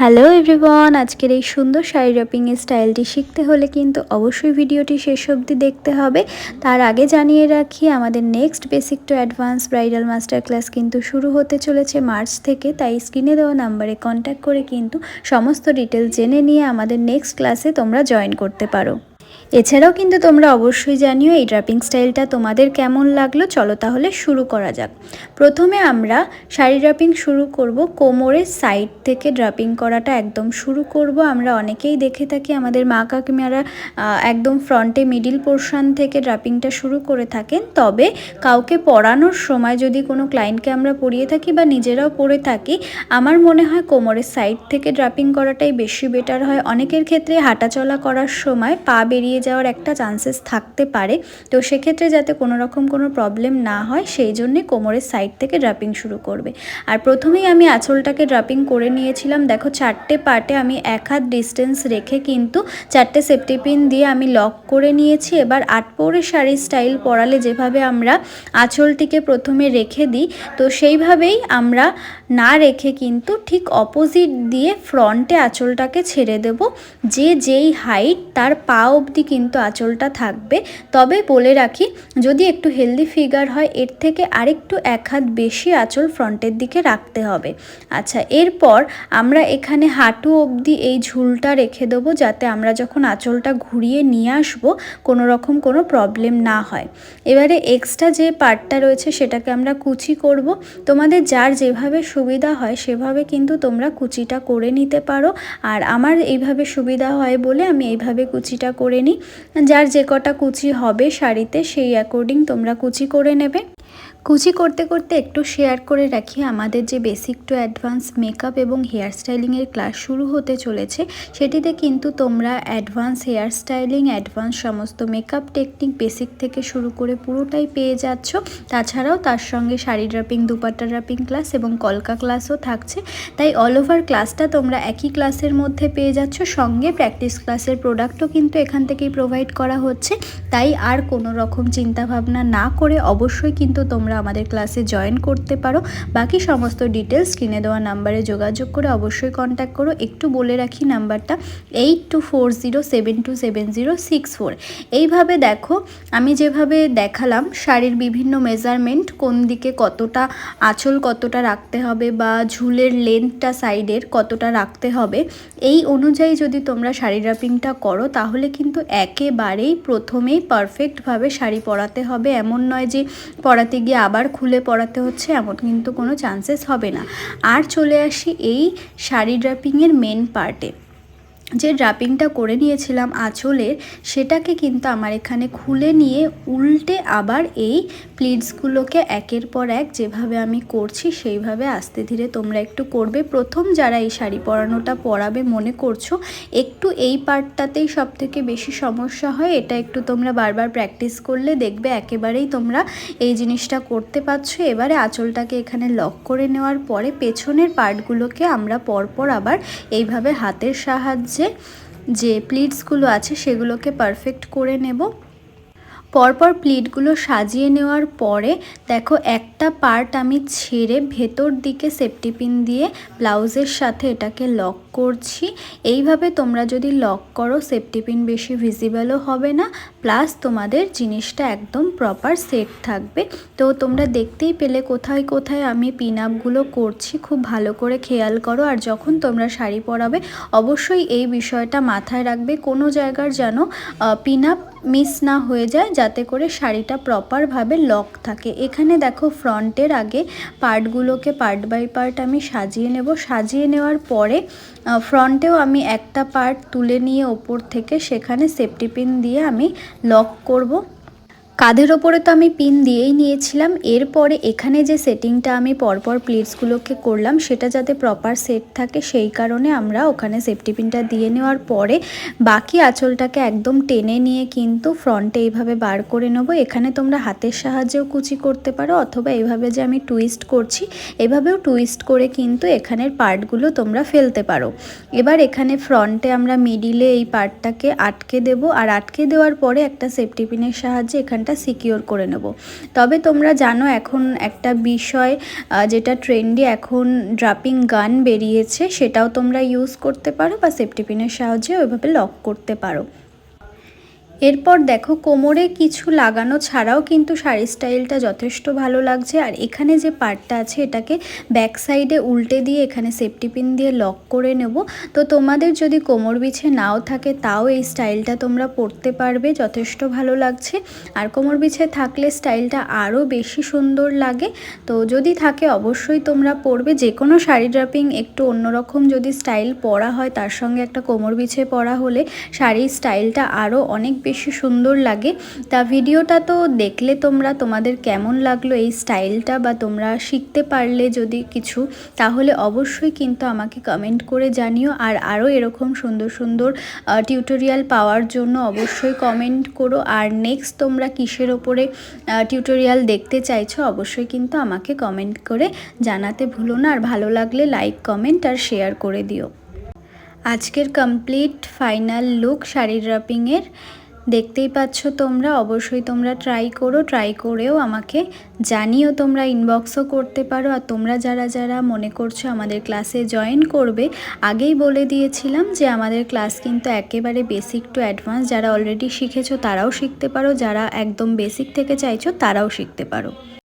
Hello everyone, আজকের এই সুন্দর শাড়ি ড্রপিংয়ের স্টাইলটি শিখতে হলে কিন্তু অবশ্যই ভিডিওটি শেষ অবধি দেখতে হবে। তার আগে জানিয়ে রাখি, আমাদের next basic to advance bridal master class কিন্তু শুরু হতে চলেছে মার্চ থেকে। তাই স্ক্রিনে দেওয়া নাম্বারে কন্ট্যাক্ট করে কিন্তু সমস্ত ডিটেলস জেনে নিয়ে আমাদের নেক্সট ক্লাসে তোমরা জয়েন করতে পারো। এছাড়াও কিন্তু তোমরা অবশ্যই জানিও এই ড্রাপিং স্টাইলটা তোমাদের কেমন লাগলো। চলো তাহলে শুরু করা যাক। প্রথমে আমরা শাড়ি ড্রাপিং শুরু করব, কোমরের সাইড থেকে ড্রাপিং করাটা একদম শুরু করব। আমরা অনেকেই দেখে থাকি আমাদের মা কাকিমারা একদম ফ্রন্টে মিডিল পোর্শন থেকে ড্রাপিংটা শুরু করে থাকেন। তবে কাউকে পরানোর সময় যদি কোনো ক্লায়েন্টকে আমরা পরিয়ে থাকি বা নিজেরাও পরে থাকি, আমার মনে হয় কোমরের সাইড থেকে ড্রাপিং করাটাই বেশি বেটার হয়। অনেকের ক্ষেত্রে হাঁটাচলা করার সময় পা বেরিয়ে যাওয়ার একটা চান্সেস থাকতে পারে, তো সেক্ষেত্রে যাতে কোনো রকম কোনো প্রবলেম না হয় সেই জন্যে কোমরের সাইড থেকে ড্রাপিং শুরু করবে। আর প্রথমেই আমি আঁচলটাকে ড্রাপিং করে নিয়েছিলাম। দেখো, 4টে পার্টে আমি 1 হাত ডিস্টেন্স রেখে কিন্তু 4টে সেফটি পিন দিয়ে আমি লক করে নিয়েছি। এবার 8 পৌরে শাড়ি স্টাইল পরালে যেভাবে আমরা আঁচলটিকে প্রথমে রেখে দিই, তো সেইভাবেই আমরা না রেখে কিন্তু ঠিক অপোজিট দিয়ে ফ্রন্টে আঁচলটাকে ছেড়ে দেব। যেই হাইট তার পা অবধি কিন্তু আঁচলটা থাকবে। তবে বলে রাখি, যদি একটু হেলদি ফিগার হয় এর থেকে আরেকটু 1 হাত বেশি আঁচল ফ্রন্টের দিকে রাখতে হবে। আচ্ছা, এরপর আমরা এখানে হাঁটু অবধি এই ঝুলটা রেখে দেবো, যাতে আমরা যখন আঁচলটা ঘুরিয়ে নিয়ে আসবো কোনো রকম কোনো প্রবলেম না হয়। এবারে এক্সট্রা যে পার্টটা রয়েছে সেটাকে আমরা কুচি করব। তোমাদের যার যেভাবে সুবিধা হয় সেভাবে কিন্তু তোমরা কুচিটা করে নিতে পারো। আর আমার এইভাবে সুবিধা হয় বলে আমি এইভাবে কুচিটা করে নিই। যার যে কটা কুচি হবে শাড়িতে সেই অ্যাকর্ডিং তোমরা কুচি করে নেবে। কুচি করতে করতে একটু শেয়ার করে রাখি, আমাদের যে বেসিক টু অ্যাডভান্স মেকআপ এবং হেয়ার স্টাইলিংয়ের ক্লাস শুরু হতে চলেছে, সেটিতে কিন্তু তোমরা অ্যাডভান্স হেয়ার স্টাইলিং, অ্যাডভান্স সমস্ত মেকআপ টেকনিক বেসিক থেকে শুরু করে পুরোটাই পেয়ে যাচ্ছ। তাছাড়াও তার সঙ্গে sari draping, dupatta draping class এবং কলকা ক্লাসও থাকছে। তাই অল ওভার ক্লাসটা তোমরা একই ক্লাসের মধ্যে পেয়ে যাচ্ছ। সঙ্গে প্র্যাকটিস ক্লাসের প্রোডাক্টও কিন্তু এখান থেকেই প্রোভাইড করা হচ্ছে। তাই আর কোনো রকম চিন্তাভাবনা না করে অবশ্যই কিন্তু তোমরা আমাদের ক্লাসে জয়েন করতে পারো। বাকি সমস্ত ডিটেলস স্ক্রিনে দেওয়া নাম্বারে যোগাযোগ করে অবশ্যই কন্ট্যাক্ট করো। একটু বলে রাখি নাম্বারটা 8240727064। এইভাবে দেখো, আমি যেভাবে দেখালাম শাড়ির বিভিন্ন মেজারমেন্ট, কোন দিকে কতটা আঁচল কতটা রাখতে হবে বা ঝুলের লেন্থটা সাইডের কতটা রাখতে হবে, এই অনুযায়ী যদি তোমরা শাড়ি ড্রাপিংটা করো তাহলে কিন্তু একেবারেই প্রথমেই পারফেক্টভাবে শাড়ি পরাতে হবে। এমন নয় যে পরাতে গিয়ে আবার খুলে পরাতে হচ্ছে, এমন কিন্তু কোনো চান্সেস হবে না। আর চলে আসি এই শাড়ি ড্রাপিংয়ের মেন পার্টে। যে ড্রাপিংটা করে নিয়েছিলাম আঁচলের, সেটাকে কিন্তু আমার এখানে খুলে নিয়ে উল্টে আবার এই প্লিটসগুলোকে একের পর এক যেভাবে আমি করছি সেইভাবে আস্তে ধীরে তোমরা একটু করবে। প্রথম যারা এই শাড়ি পরানোটা পরাবে মনে করছো, একটু এই পার্টটাতেই সব থেকে বেশি সমস্যা হয়। এটা একটু তোমরা বারবার প্র্যাকটিস করলে দেখবে একেবারেই তোমরা এই জিনিসটা করতে পারছো। এবারে আঁচলটাকে এখানে লক করে নেওয়ার পরে পেছনের পার্টগুলোকে আমরা পরপর আবার এইভাবে হাতের সাহায্যে যে প্লিটসগুলো আছে সেগুলোকে পারফেক্ট করে নেব। পরপর প্লিটগুলো সাজিয়ে নেওয়ার পরে দেখো, একটা পার্ট আমি ছেড়ে ভেতর দিকে সেফটি পিন দিয়ে ব্লাউজের সাথে এটাকে লক করছি। এইভাবে তোমরা যদি লক করো সেফটি পিন বেশি ভিজিবলও হবে না, প্লাস তোমাদের জিনিসটা একদম প্রপার সেট থাকবে। তো তোমরা দেখতেই পেলে কোথায় কোথায় আমি পিন আপগুলো করছি, খুব ভালো করে খেয়াল করো। আর যখন তোমরা শাড়ি পরাবে অবশ্যই এই বিষয়টা মাথায় রাখবে, কোনো জায়গার যেন পিন আপ মিস না হয়ে যায়, যাতে করে শাড়িটা প্রপারভাবে লক থাকে। এখানে দেখো, ফ্রন্টের আগে পার্টগুলোকে পার্ট বাই পার্ট আমি সাজিয়ে নেব। সাজিয়ে নেওয়ার পরে ফ্রন্টেও আমি একটা পার্ট তুলে নিয়ে ওপর থেকে সেখানে সেফটি পিন দিয়ে আমি লক করব। কাঁধের ওপরে তো আমি পিন দিয়েই নিয়েছিলাম। এরপরে এখানে যে সেটিংটা আমি পরপর প্লিটসগুলোকে করলাম সেটা যাতে প্রপার সেট থাকে সেই কারণে আমরা ওখানে সেফটি পিনটা দিয়ে নেওয়ার পরে বাকি আঁচলটাকে একদম টেনে নিয়ে কিন্তু ফ্রন্টে এইভাবে বার করে নেব। এখানে তোমরা হাতের সাহায্যেও কুচি করতে পারো, অথবা এইভাবে যে আমি টুইস্ট করছি এভাবেও টুইস্ট করে কিন্তু এখানের পার্টগুলো তোমরা ফেলতে পারো। এবার এখানে ফ্রন্টে আমরা মিডিলে এই পার্টটাকে আটকে দেব। আর আটকে দেওয়ার পরে একটা সেফটি পিনের সাহায্যে এখানটা কানেকশানটা সিকিওর করে নেব। তবে তোমরা জানো এখন একটা বিষয় যেটা ট্রেন্ডি, এখন ড্রাপিং গান বেরিয়েছে, সেটাও তোমরা ইউজ করতে পারো বা সেফটি পিনের সাহায্যে ওইভাবে লক করতে পারো। এরপর দেখো কোমরে কিছু লাগানো ছাড়াও কিন্তু শাড়ির স্টাইলটা যথেষ্ট ভালো লাগছে। আর এখানে যে পার্টটা আছে এটাকে ব্যাক সাইডে উল্টে দিয়ে এখানে সেফটি পিন দিয়ে লক করে নেব। তো তোমাদের যদি কোমর বিছে নাও থাকে তাও এই স্টাইলটা তোমরা পরতে পারবে, যথেষ্ট ভালো লাগছে। আর কোমর বিছে থাকলে স্টাইলটা আরও বেশি সুন্দর লাগে। তো যদি থাকে অবশ্যই তোমরা পরবে। যে কোনো শাড়ি ড্রাপিং একটু অন্যরকম যদি স্টাইল পরা হয়, তার সঙ্গে একটা কোমর বিছে পরা হলে শাড়ির স্টাইলটা আরও অনেক বেশি সুন্দর লাগে। তা ভিডিওটা তো দেখলে তোমরা, তোমাদের কেমন লাগলো এই স্টাইলটা, বা তোমরা শিখতে পারলে যদি কিছু, তাহলে অবশ্যই কিন্তু আমাকে কমেন্ট করে জানিও। আর আরও এরকম সুন্দর সুন্দর টিউটোরিয়াল পাওয়ার জন্য অবশ্যই কমেন্ট করো। আর নেক্সট তোমরা কিসের ওপরে টিউটোরিয়াল দেখতে চাইছো অবশ্যই কিন্তু আমাকে কমেন্ট করে জানাতে ভুলো না। আর ভালো লাগলে লাইক, কমেন্ট আর শেয়ার করে দিও। আজকের কমপ্লিট ফাইনাল লুক শাড়ি ড্রাপিংয়ের দেখতেই পাচ্ছ তোমরা। অবশ্যই তোমরা ট্রাই করো, ট্রাই করেও আমাকে জানিও, তোমরা ইনবক্সও করতে পারো। আর তোমরা যারা যারা মনে করছো আমাদের ক্লাসে জয়েন করবে, আগেই বলে দিয়েছিলাম যে আমাদের ক্লাস কিন্তু একেবারে বেসিক টু অ্যাডভান্স। যারা অলরেডি শিখেছো তারাও শিখতে পারো, যারা একদম বেসিক থেকে চাইছো তারাও শিখতে পারো।